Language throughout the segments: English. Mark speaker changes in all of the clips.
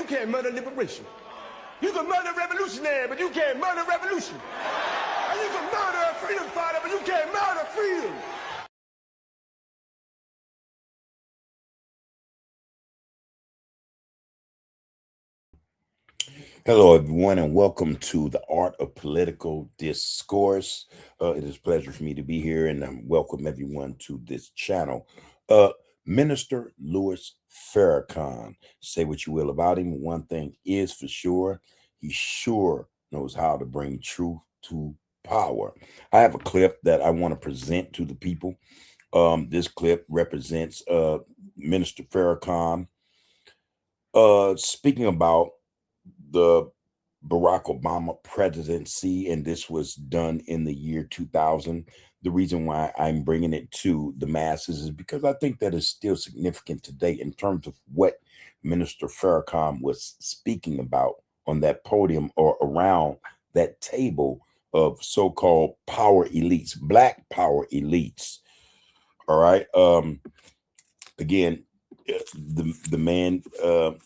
Speaker 1: you can't murder liberation. You can murder revolutionary, but you can't murder revolution. And you can murder a freedom fighter, but you can't murder freedom.
Speaker 2: Hello, everyone, and welcome to the Art of Political Discourse. It is a pleasure for me to be here, and I welcome everyone to this channel. Minister Louis Farrakhan, say what you will about him. One thing is for sure, he sure knows how to bring truth to power. I have a clip that I want to present to the people. This clip represents Minister Farrakhan speaking about the Barack Obama presidency, and this was done in the year 2000. The reason why I'm bringing it to the masses is because I think that is still significant today in terms of what Minister Farrakhan was speaking about on that podium or around that table of so-called power elites, black power elites. All right. Again, the man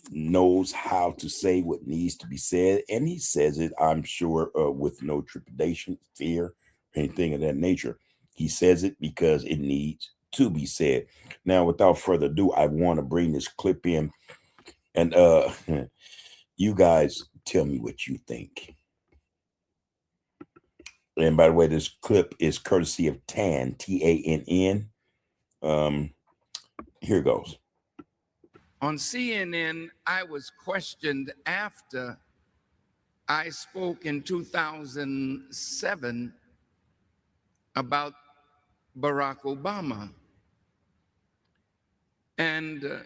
Speaker 2: knows how to say what needs to be said, and he says it, I'm sure, with no trepidation, fear, anything of that nature. He says it because it needs to be said. Now, without further ado, I want to bring this clip in, and you guys tell me what you think. And by the way, this clip is courtesy of TANN, TANN. Here goes.
Speaker 3: On CNN, I was questioned after I spoke in 2007 about Barack Obama. And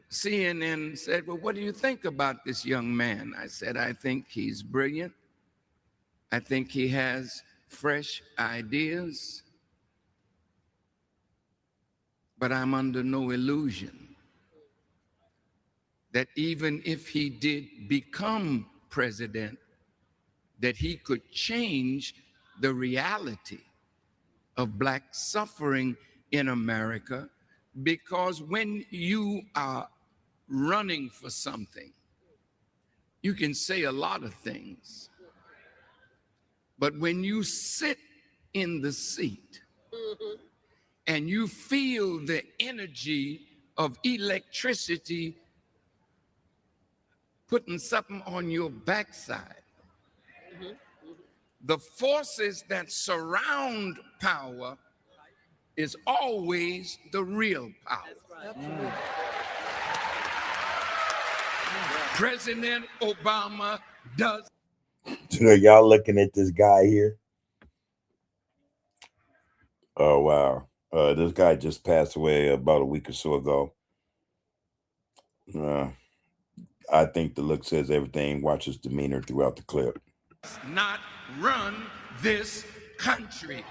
Speaker 3: CNN said, well, what do you think about this young man? I said, I think he's brilliant. I think he has fresh ideas. But I'm under no illusion that even if he did become president, that he could change the reality of black suffering in America, because when you are running for something, you can say a lot of things, but when you sit in the seat and you feel the energy of electricity putting something on your backside, the forces that surround power is always the real power. President Obama does.
Speaker 2: So y'all looking at this guy here? Oh, wow. This guy just passed away about a week or so ago. I think the look says everything. Watch his demeanor throughout the clip.
Speaker 3: Not run this country.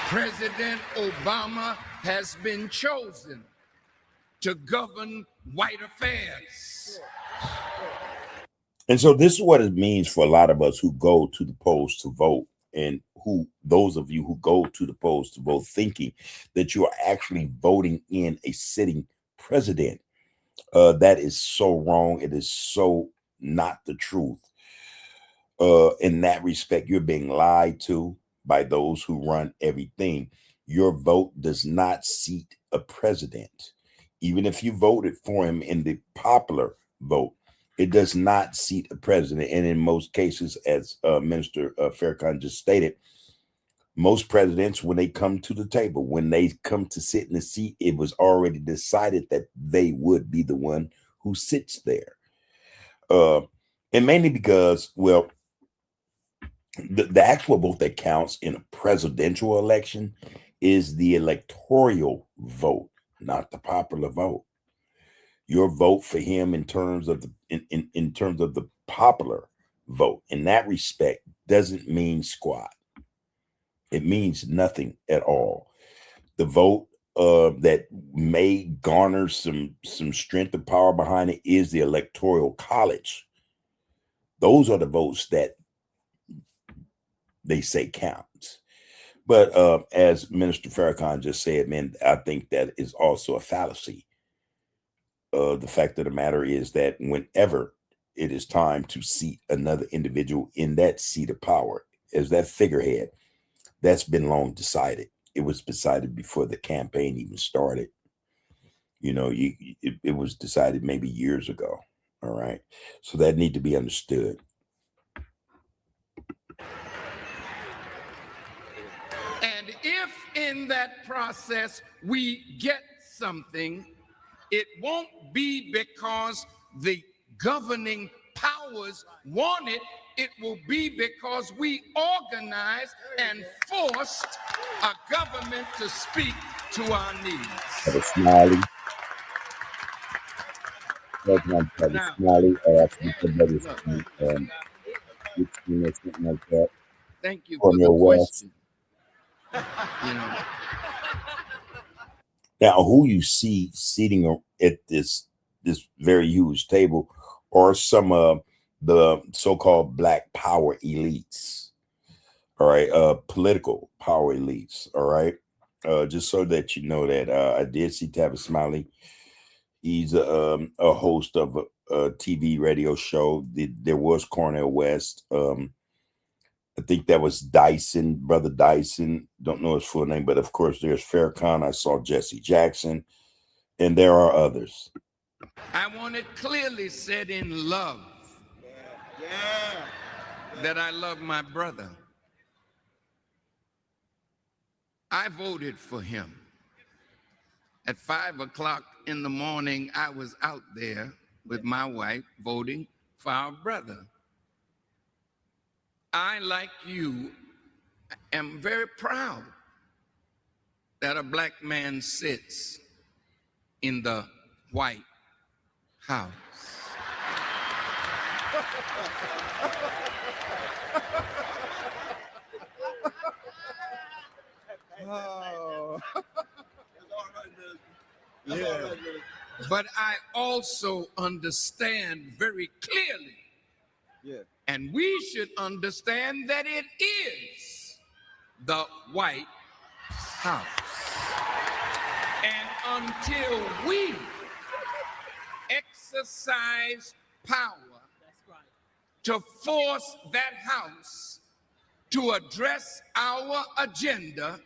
Speaker 3: President Obama has been chosen to govern white affairs.
Speaker 2: And so this is what it means for a lot of us who go to the polls to vote, and those of you who go to the polls to vote thinking that you are actually voting in a sitting president. That is so wrong. It is so not the truth. In that respect, you're being lied to by those who run everything. Your vote does not seat a president. Even if you voted for him in the popular vote, it does not seat a president. And in most cases, as Minister Farrakhan just stated, most presidents, when they come to the table, when they come to sit in the seat, it was already decided that they would be the one who sits there. And mainly because, well, the actual vote that counts in a presidential election is the electoral vote, not the popular vote. Your vote for him in terms of in terms of the popular vote, in that respect, doesn't mean squat. It means nothing at all. The vote that may garner some strength and power behind it is the electoral college. Those are the votes that they say counts. But as Minister Farrakhan just said, man, I think that is also a fallacy. The fact of the matter is that whenever it is time to seat another individual in that seat of power as that figurehead, that's been long decided. It was decided before the campaign even started. You know, it was decided maybe years ago. All right. So that need to be understood.
Speaker 3: And if in that process we get something, it won't be because the governing powers want it. It will be because we organized and forced a government to speak to our needs.
Speaker 2: Have a smiley. Have a
Speaker 3: Now,
Speaker 2: smiley. Something like that.
Speaker 3: thank you for the
Speaker 2: Cornel West.
Speaker 3: question. You know,
Speaker 2: Now, who you see sitting at this very huge table are some of the so-called Black power elites. All right, political power elites. All right, just so that you know that I did see Tavis Smiley. He's a host of a TV radio show. There was Cornel West. I think that was Dyson, Brother Dyson. Don't know his full name, but of course there's Farrakhan. I saw Jesse Jackson, and there are others.
Speaker 3: I want it clearly said in love that I love my brother. I voted for him. At 5 o'clock in the morning, I was out there with my wife voting for our brother. I, like you, am very proud that a Black man sits in the White House.
Speaker 1: Oh.
Speaker 3: Yeah. But I also understand very clearly, and we should understand that it is the White House. And until we exercise power to force that house to address our agenda.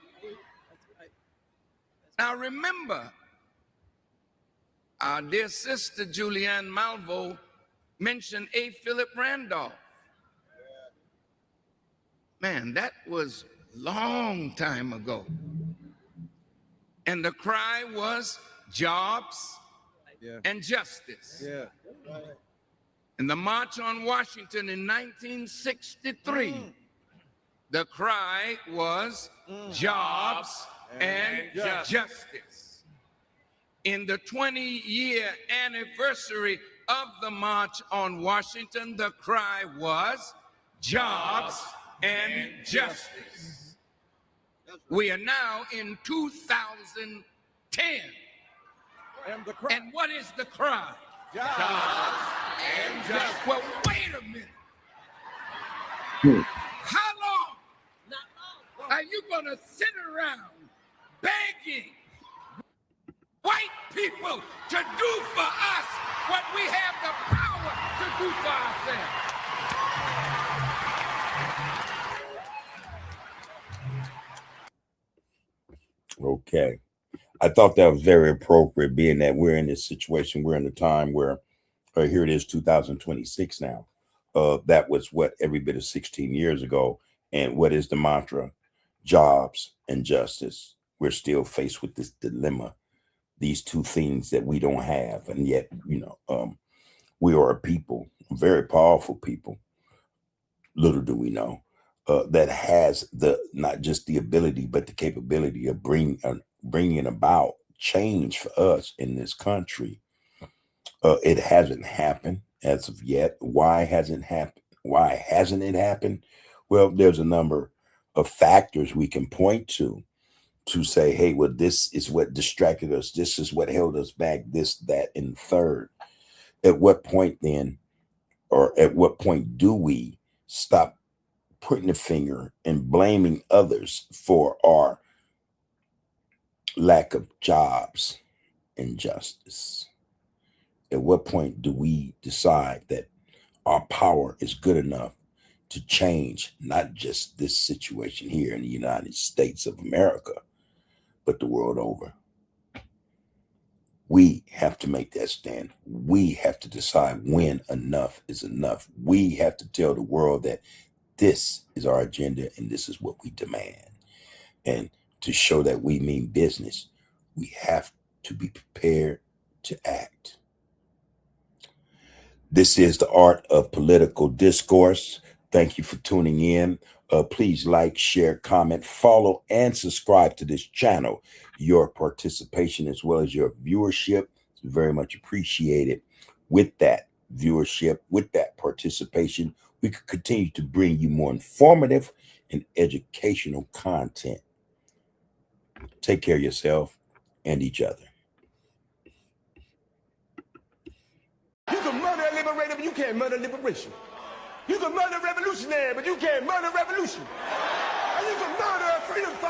Speaker 3: Now remember, our dear sister Julianne Malvo mentioned A. Philip Randolph. Man, that was a long time ago. And the cry was jobs and justice. In the March on Washington in 1963, the cry was jobs and justice. In the 20-year anniversary of the March on Washington, the cry was jobs and justice. We are now in 2010. And what is the cry? Jobs and justice. Well, wait a minute. How long are you going to sit around begging white people to do for us what we have the power to do for ourselves?
Speaker 2: Okay. I thought that was very appropriate, being that we're in this situation. We're in a time where, here it is, 2026 now. That was what, every bit of 16 years ago. And what is the mantra? Jobs and justice. We're still faced with this dilemma, these two things that we don't have. And yet, we are a people, very powerful people. Little do we know, that has not just the ability, but the capability of bringing about change for us in this country. It hasn't happened as of yet. Why hasn't happened? Why hasn't it happened? Well, there's a number of factors we can point to say, hey, well, this is what distracted us. This is what held us back, this, that, and third. At what point then, or at what point do we stop putting the finger and blaming others for our lack of jobs and justice? At what point do we decide that our power is good enough to change not just this situation here in the United States of America, but the world over? We have to make that stand. We have to decide when enough is enough. We have to tell the world that this is our agenda and this is what we demand. And to show that we mean business, we have to be prepared to act. This is the Art of Political Discourse. Thank you for tuning in. Please like, share, comment, follow, and subscribe to this channel. Your participation as well as your viewership is very much appreciated. With that viewership, with that participation, we could continue to bring you more informative and educational content. Take care of yourself and each other.
Speaker 1: You can murder a liberator, but you can't murder liberation. You can murder a revolutionary, but you can't murder revolution. And you can murder a freedom fighter.